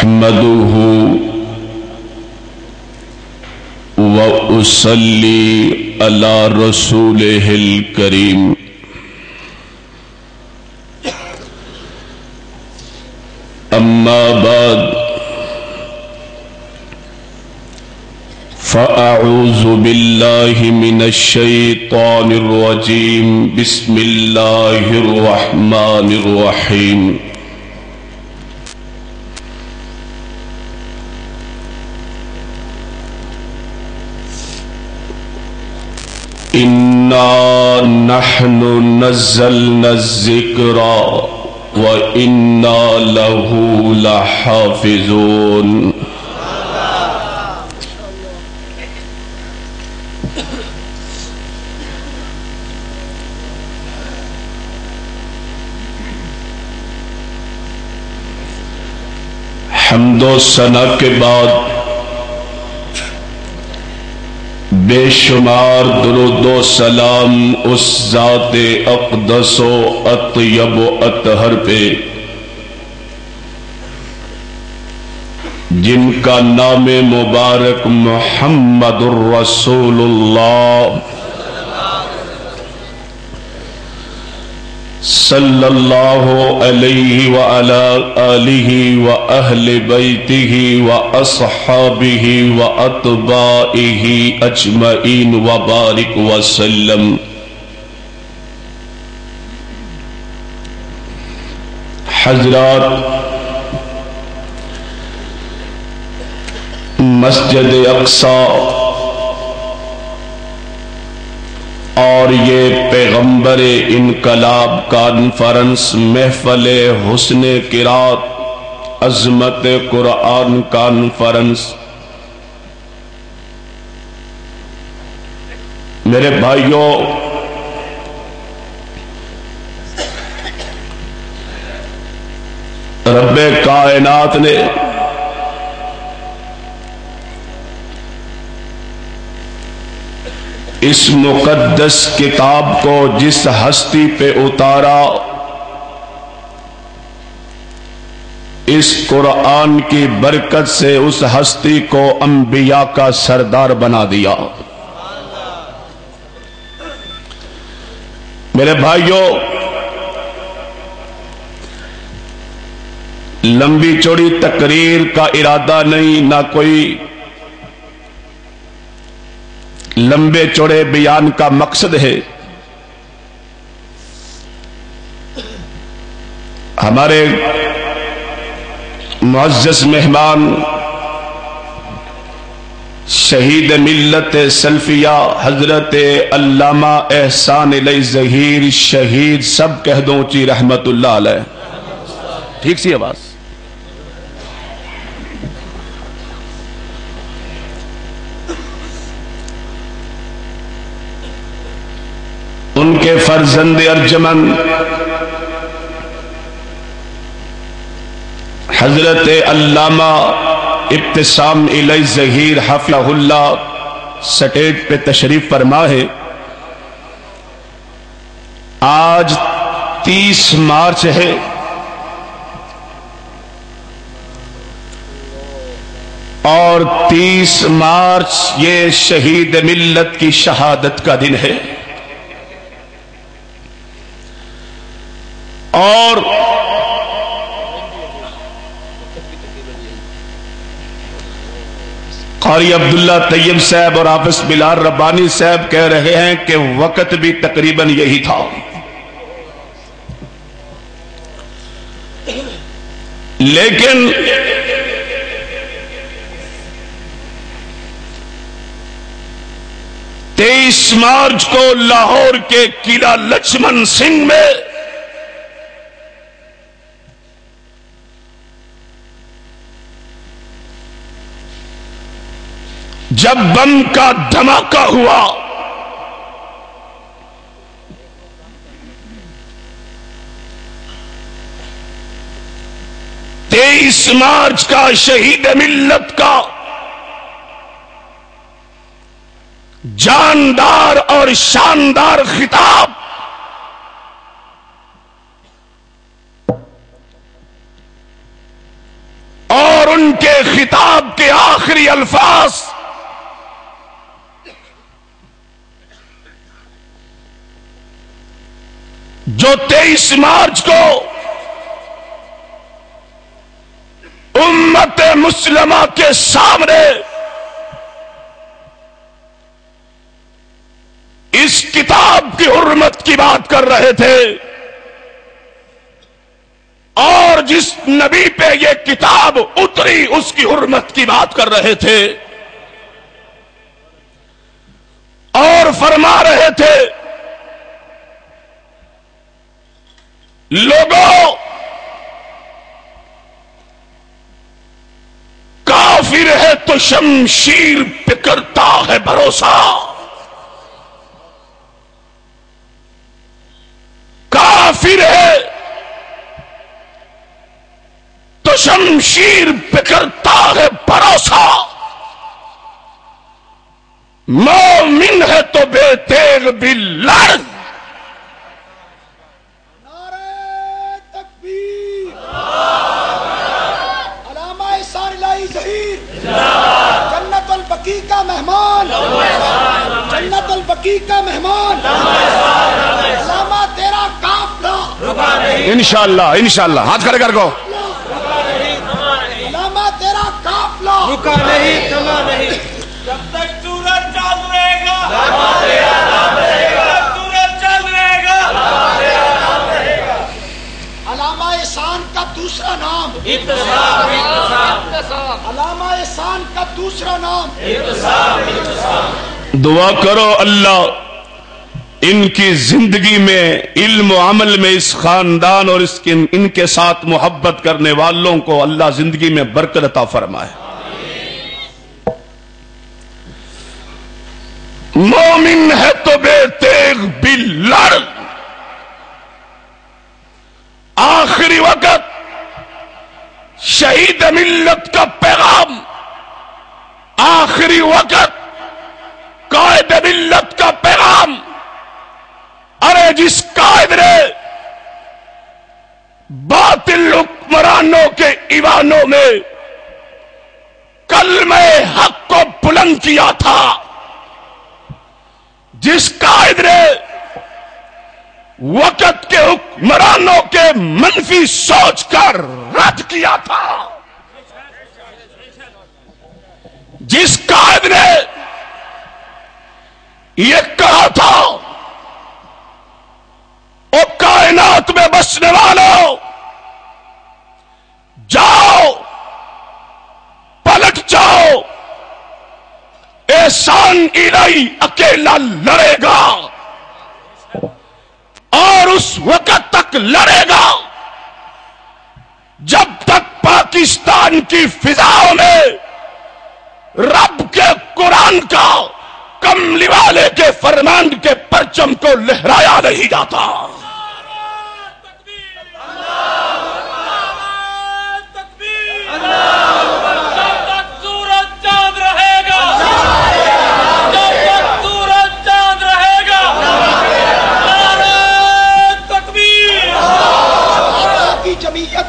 احمدہ واصلی علی رسولہ الکریم اما بعد فاعوذ باللہ من الشیطان الرجیم بسم اللہ الرحمن الرحیم اِنَّا نَحْنُ نَزَّلْنَا الذِّكْرَ وَإِنَّا لَهُ لَحَافِظُونَ حمد و ثنا کے بعد بے شمار درود و سلام اس ذات اقدس و اطیب و اطہر پہ جن کا نام مبارک محمد الرسول اللہ صلی اللہ علیہ وعلی آلہ وأہل بیتہ وأصحابہ وأتباعہ اجمعین وبارک وسلم۔ حضرات، مسجد اقصی اور یہ پیغمبر انقلاب کانفرنس محفل حسن قرات عظمت قرآن کانفرنس، میرے بھائیوں، رب کائنات نے اس مقدس کتاب کو جس ہستی پہ اتارا، اس قرآن کی برکت سے اس ہستی کو انبیاء کا سردار بنا دیا۔ میرے بھائیوں، لمبی چوڑی تقریر کا ارادہ نہیں، نہ کوئی لمبے چوڑے بیان کا مقصد ہے۔ ہمارے معزز مہمان شہید ملت سلفیہ حضرت علامہ احسان علی ظہیر شہید، سب کہہ دوں اونچی رحمت اللہ علیہ، ٹھیک سی آواز۔ ان کے فرزند ارجمن حضرت علامہ ابتسام علی ظہیر حفظہ اللہ سٹیج پہ تشریف فرما ہے۔ آج 30 مارچ ہے، اور 30 مارچ یہ شہید ملت کی شہادت کا دن ہے، اور قاری عبداللہ طیب صاحب اور حافظ بلال ربانی صاحب کہہ رہے ہیں کہ وقت بھی تقریباً یہی تھا، لیکن تیئیس مارچ کو لاہور کے قلعہ لچمن سنگھ میں جب بم کا دھماکہ ہوا، 23 مارچ کا شہید ملت کا جاندار اور شاندار خطاب اور ان خطاب کے آخری الفاظ جو 23 مارچ کو امت مسلمہ کے سامنے اس کتاب کی حرمت کی بات کر رہے تھے اور جس نبی پہ یہ کتاب اتری اس کی حرمت کی بات کر رہے تھے اور فرما رہے تھے لوگوں کافر ہے تو شمشیر پہ کرتا ہے بھروسہ، کافر ہے تو شمشیر پہ کرتا ہے بھروسہ، مومن ہے تو بے تیغ بھی لڑ۔ جنت البقیع کا مہمان، جنت البقیع کا مہمان، علامہ تیرا قافلہ، انشاءاللہ انشاءاللہ ہاتھ کھڑے کر کو، علامہ تیرا قافلہ رکا نہیں تھما نہیں، جب تک سورج چاند رہے گا سورج چاند رہے گا۔ علامہ احسان کا دوسرا نام اعتصام، علامہ احسان کا دوسرا نام دعا کرو اللہ ان کی زندگی میں علم و عمل میں اس خاندان اور ان کے ساتھ محبت کرنے والوں کو اللہ زندگی میں برکت عطا فرمائے۔ مومن ہے تو بے تیغ بھی لڑ، آخری وقت شہید ملت کا پیغام، آخری وقت قائد ملت کا پیغام۔ ارے جس قائد نے باطل حکمرانوں کے ایوانوں میں کلمہ حق کو بلند کیا تھا، جس قائد نے وقت کے حکمرانوں کے منفی سوچ کر رد کیا تھا، جس قائد نے یہ کہا تھا او کائنات میں بسنے والوں جاؤ پلٹ جاؤ، احسان الہی اکیلا لڑے گا اور اس وقت تک لڑے گا جب تک پاکستان کی فضاؤں میں رب کے قرآن کا کملی والے کے فرمان کے پرچم کو لہرایا نہیں جاتا۔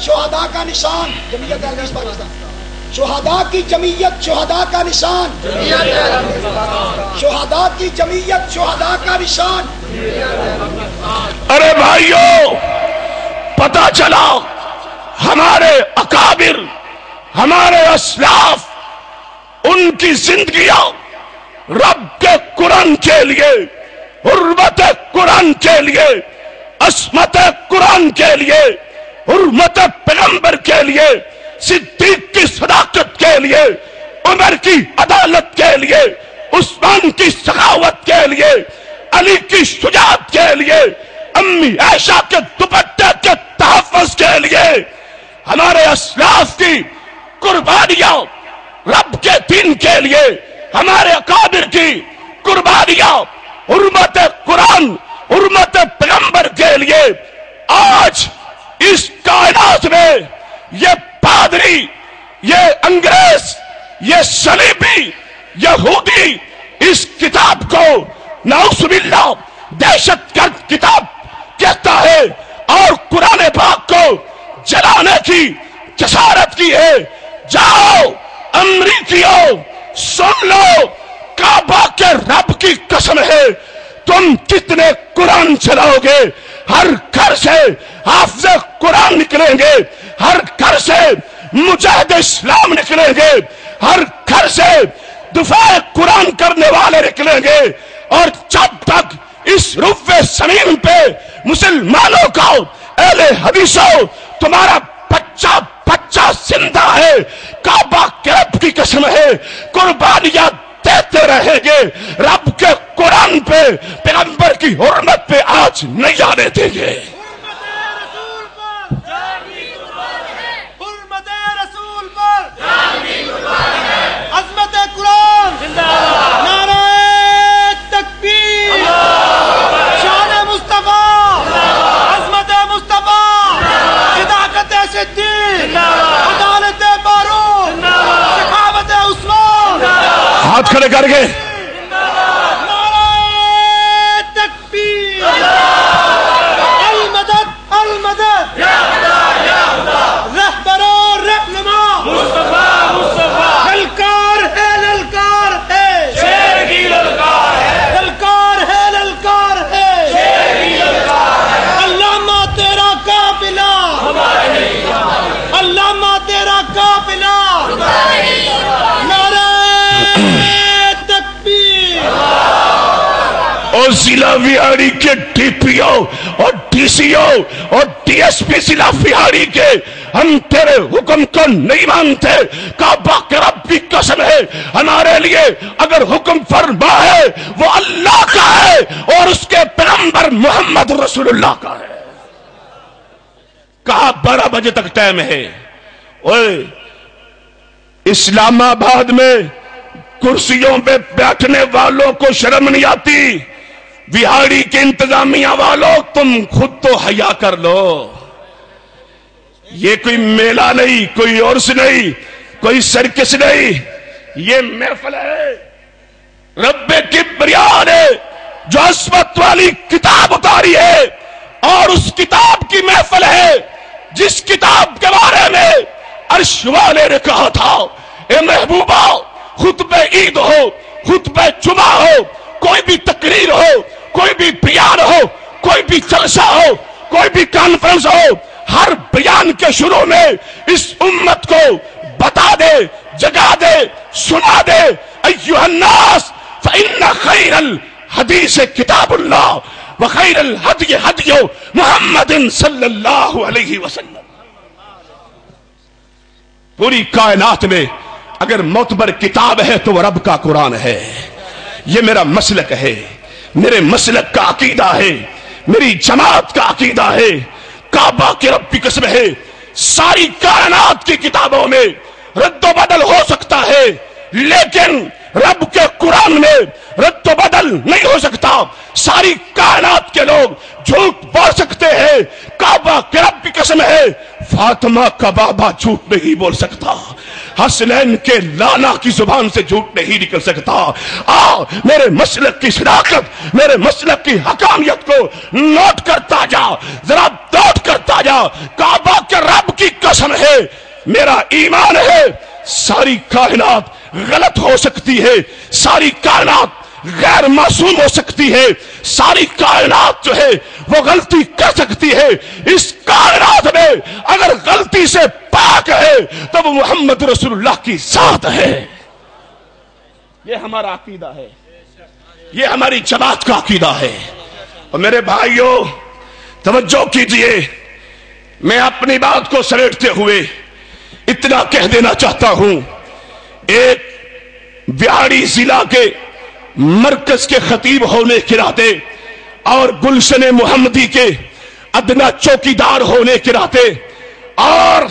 شہداء کا نشان، جمعیت اہل حدیث پاکستان، شہداء کی جمعیت، شہداء کا نشان، شہداء کی جمعیت، شہداء کا نشان۔ ارے بھائیو پتہ چلا ہمارے اکابر، ہمارے اسلاف، ان کی زندگیاں رب کے قرآن کے لیے، حرمت قرآن کے لیے، عصمت قرآن کے لیے، حرمت پیغمبر کے لیے، صدیق کی صداقت کے لیے، عمر کی عدالت کے لیے، عثمان کی سخاوت کے لیے، علی کی شجاعت کے لیے، امی عائشہ کے دوپٹے کے تحفظ کے لیے، ہمارے اسلاف کی قربانیاں رب کے دین کے لیے، ہمارے اکابر کی قربانیاں حرمت قرآن، حرمت پیغمبر کے لیے، آج اس کائنات میں یہ پادری، یہ انگریز، یہ صلیبی، یہودی اس کتاب کو نعوذ باللہ دہشت گرد کتاب کہتا ہے اور قرآن پاک کو جلانے کی جسارت کی ہے۔ جاؤ امریکیوں سن لو، کعبہ کے رب کی قسم ہے، تم کتنے قرآن چلاؤ گے، ہر گھر سے حافظ قرآن نکلیں گے، ہر گھر سے مجاہد اسلام نکلیں گے، ہر گھر سے دفاع قرآن کرنے والے نکلیں گے، اور جب تک اس رفع زمین پہ مسلمانوں کا اہل حدیثوں تمہارا بچہ زندہ ہے، کعبہ کے رب کی قسم ہے قربانیاں دیتے رہیں گے، رب کے قرآن پہ پیغمبر کی حرمت پہ آج نہیں آنے دیں گے۔ حرمت رسول پر عظمت قرآن، نعرہ تکبیر، شان مصطفیٰ، عظمت مصطفیٰ، صداقت صدیق، عدالت فاروق، سخاوت عثمان، ہاتھ کھڑے کر کے نعرہ تکبیر، المدد المدد، رہبر و رہنما للکار ہے، للکار ہے، شیر کی للکار ہے، للکار ہے، للکار ہے، شیر کی للکار ہے، علامہ تیرا قافلہ، علامہ تیرا قافلہ، نعرہ تکبیر۔ اور ضلع وہاڑی کے ڈی پی او اور ڈی سی او اور ڈی ایس پی ضلع وہاڑی کے ہم تیرے حکم کو نہیں مانتے، کعبہ کے رب کی قسم ہے ہمارے لیے اگر حکم فرما ہے وہ اللہ کا ہے اور اس کے پیغمبر محمد رسول اللہ کا ہے۔ کہا 12 بجے تک ٹائم ہے، اوے اسلام آباد میں کرسیوں پہ بیٹھنے والوں کو شرم نہیں آتی؟ وہاڑی کے انتظامیہ والوں تم خود تو حیا کر لو، یہ کوئی میلہ نہیں، کوئی عرس نہیں، کوئی سرکس نہیں، یہ محفل ہے رب کبریاء نے جو عظمت والی کتاب اتاری ہے، اور اس کتاب کی محفل ہے جس کتاب کے بارے میں عرش والے نے کہا تھا اے محبوبہ خطبہ عید ہو، خطبہ جمعہ ہو، کوئی بھی تقریر ہو، کوئی بھی بیان ہو، کوئی بھی جلسہ ہو، کوئی بھی کانفرنس ہو، ہر بیان کے شروع میں اس امت کو بتا دے، جگا دے، سنا دے، ایھا الناس فإن خیر الحدیث کتاب اللہ وخیر الہدی ہدی محمد صلی اللہ علیہ وسلم۔ پوری کائنات میں اگر معتبر کتاب ہے تو وہ رب کا قرآن ہے، یہ میرا مسلک ہے، میرے مسلک کا عقیدہ ہے، میری جماعت کا عقیدہ ہے۔ کعبہ کے رب کی قسم ہے ساری کائنات کی کتابوں میں رد و بدل ہو سکتا ہے، لیکن رب کے قرآن میں رد و بدل نہیں ہو سکتا۔ ساری کائنات کے لوگ جھوٹ بول سکتے ہیں، کعبہ کے رب کی قسم ہے فاطمہ کا بابا جھوٹ نہیں بول سکتا، حسنین کے لالا کی زبان سے جھوٹ نہیں نکل سکتا۔ میرے مسلک کی صداقت، میرے مسلک کی حقانیت کو نوٹ کرتا جا، ذرا نوٹ کرتا جا۔ کعبہ کے رب کی قسم ہے، میرا ایمان ہے ساری کائنات غلط ہو سکتی ہے، ساری کائنات غیر معصوم ہو سکتی ہے، ساری کائنات جو ہے وہ غلطی کر سکتی ہے، اس کائنات میں اگر غلطی سے پاک ہے تو وہ محمد رسول اللہ کی ذات ہے۔ یہ ہمارا عقیدہ ہے، یہ ہماری جماعت کا عقیدہ ہے۔ اور میرے بھائیوں توجہ کیجئے، میں اپنی بات کو سمیٹتے ہوئے اتنا کہہ دینا چاہتا ہوں، ایک وہاڑی ضلع کے مرکز کے خطیب ہونے کے ناطے اور گلشن محمدی کے ادنا چوکیدار ہونے کے ناطے اور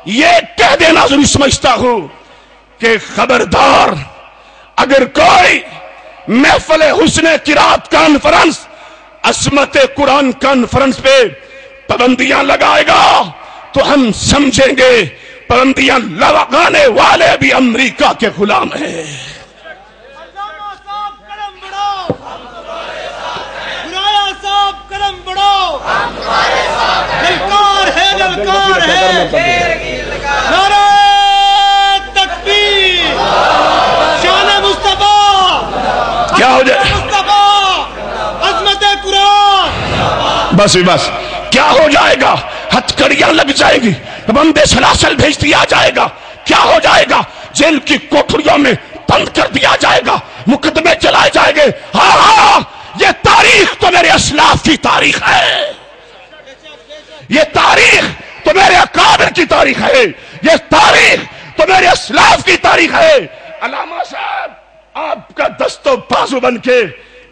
یہ کہہ دینا ضروری سمجھتا ہوں کہ خبردار اگر کوئی محفل حسن قرات کانفرنس، عظمت قرآن کانفرنس پہ پابندیاں لگائے گا تو ہم سمجھیں گے پابندیاں لگانے والے بھی امریکہ کے غلام ہیں۔ علامہ صاحب قلم بڑھاؤ، برایا صاحب قلم بڑھاؤ، للکار ہے، للکار ہے، نعرہ تکبیر۔ بس بھی بس، کیا ہو جائے گا؟ ہتھکڑیاں لگ جائیں گی، بندے سلاسل بھیج دیا جائے گا، کیا ہو جائے گا؟ جیل کی کوٹھریوں میں بند کر دیا جائے گا، مقدمے چلائے جائیں گے۔ ہاں ہاں، یہ تاریخ تو میرے اسلاف کی تاریخ ہے، یہ تاریخ تو میرے اکابر کی تاریخ ہے، یہ تاریخ تو میرے اسلاف کی تاریخ ہے۔ علامہ صاحب آپ کا دست و بازو بن کے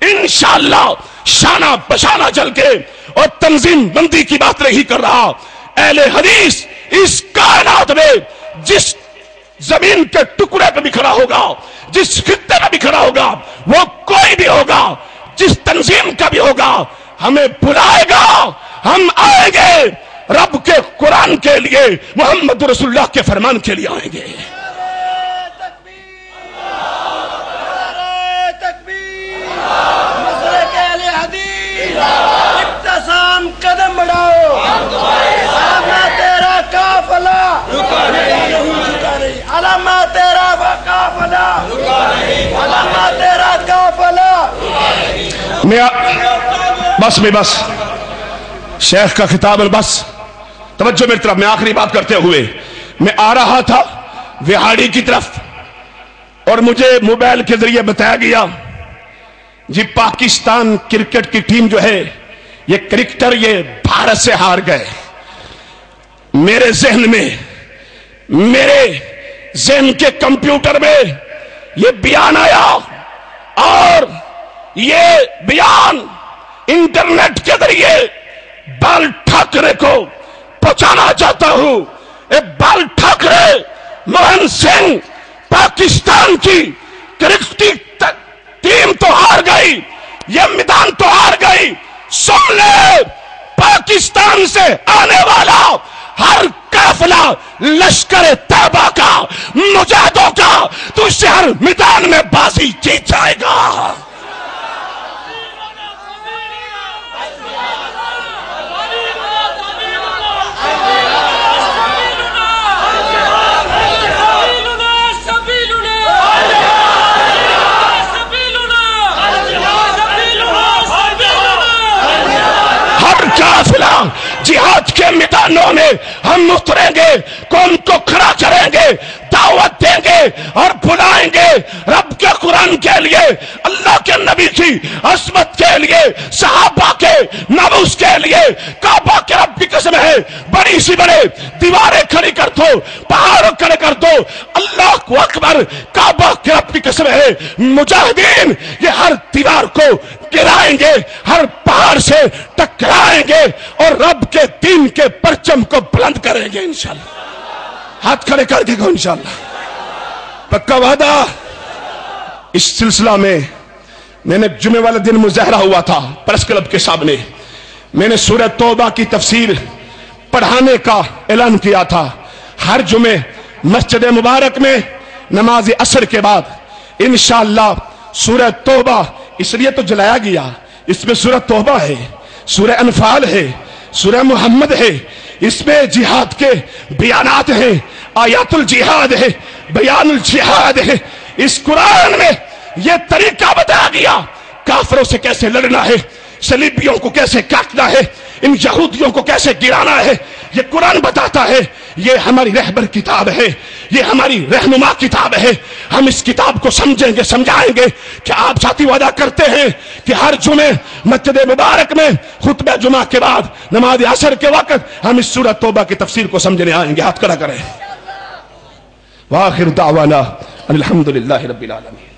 انشاءاللہ شانہ بشانہ چل کے، اور تنظیم بندی کی بات نہیں کر رہا، اہل حدیث اس کائنات میں جس زمین کے ٹکڑے پہ بھی کھڑا ہوگا، جس خطے پہ بھی کھڑا ہوگا، وہ کوئی بھی ہوگا، جس تنظیم کا بھی ہوگا، ہمیں بلائے گا، ہم آئیں گے، رب کے قرآن کے لیے، محمد رسول اللہ کے فرمان کے لیے آئیں گے۔ قدم بڑھاؤ، علامہ تیرا قافلہ علامہ تیرا قافلہ علامہ تیرا قافلہ۔ بس میں بس، شیخ کا خطاب البس، توجہ میری طرف، میں آخری بات کرتے ہوئے میں آ رہا تھا وہاڑی کی طرف، اور مجھے موبائل کے ذریعے بتایا گیا جی پاکستان کرکٹ کی ٹیم جو ہے، یہ کرکٹر یہ بھارت سے ہار گئے۔ میرے ذہن کے کمپیوٹر میں یہ بیان آیا، اور یہ بیان انٹرنیٹ کے ذریعے بال ٹھاکرے کو پہنچانا چاہتا ہوں۔ بال ٹھاکرے، موہن سنگھ، پاکستان کی کرکٹ ٹیم تو ہار گئی، یہ میدان تو ہار گئی۔ سن لے، پاکستان سے آنے والا ہر قافلہ لشکر طیبہ کا، مجاہدوں کا، تو اس سے ہر میدان میں بازی جیت جائے گا۔ جہاد کے میدانوں میں ہم اتریں گے، قوم کو کھڑا کریں گے، دعوت دیں گے اور بلائیں گے رب کے قرآن کے لیے، اللہ کے نبی کی عظمت کے لیے، صحابہ کے ناموس کے لیے۔ کعبہ کے رب کی قسم ہے، بڑی سی بڑے دیواریں کھڑی کر دو، پہاڑ کھڑے کر دو، اللہ اکبر، کعبہ کے رب کی قسم ہے، مجاہدین یہ ہر دیوار کو گرائیں گے، ہر پہاڑ سے ٹکرائیں گے، اور رب کے دین کے پرچم کو بلند کریں گے انشاءاللہ۔ ہاتھ کھڑے کر کے گو انشاءاللہ، پکا وعدہ۔ اس سلسلہ میں نے جمعے والے دن مظاہرہ ہوا تھا پریس کلب کے سامنے، میں نے سورہ توبہ کی تفسیر پڑھانے کا اعلان کیا تھا۔ ہر جمعے مسجد مبارک میں نماز عصر کے بعد انشاءاللہ سورہ توبہ، اس لیے تو جلایا گیا، اس میں سورہ توبہ ہے، سورہ انفال ہے، سورہ محمد ہے، اس میں جہاد کے بیانات ہیں، آیات الجہاد ہے، بیان الجہاد ہے۔ اس قرآن میں یہ طریقہ بتایا گیا کافروں سے کیسے لڑنا ہے، صلیبیوں کو کیسے کاٹنا ہے، ان یہودیوں کو کیسے گرانا ہے، یہ قرآن بتاتا ہے۔ یہ ہماری رہبر کتاب ہے، یہ ہماری رہنما کتاب ہے۔ ہم اس کتاب کو سمجھیں گے، سمجھائیں گے کہ آپ ساتھی وعدہ کرتے ہیں کہ ہر جمعے مسجد مبارک میں خطبہ جمعہ کے بعد نماز عصر کے وقت ہم اس سورہ توبہ کی تفسیر کو سمجھنے آئیں گے۔ ہاتھ کھڑا کریں۔ وآخر دعوانا الحمدللہ رب العالمین۔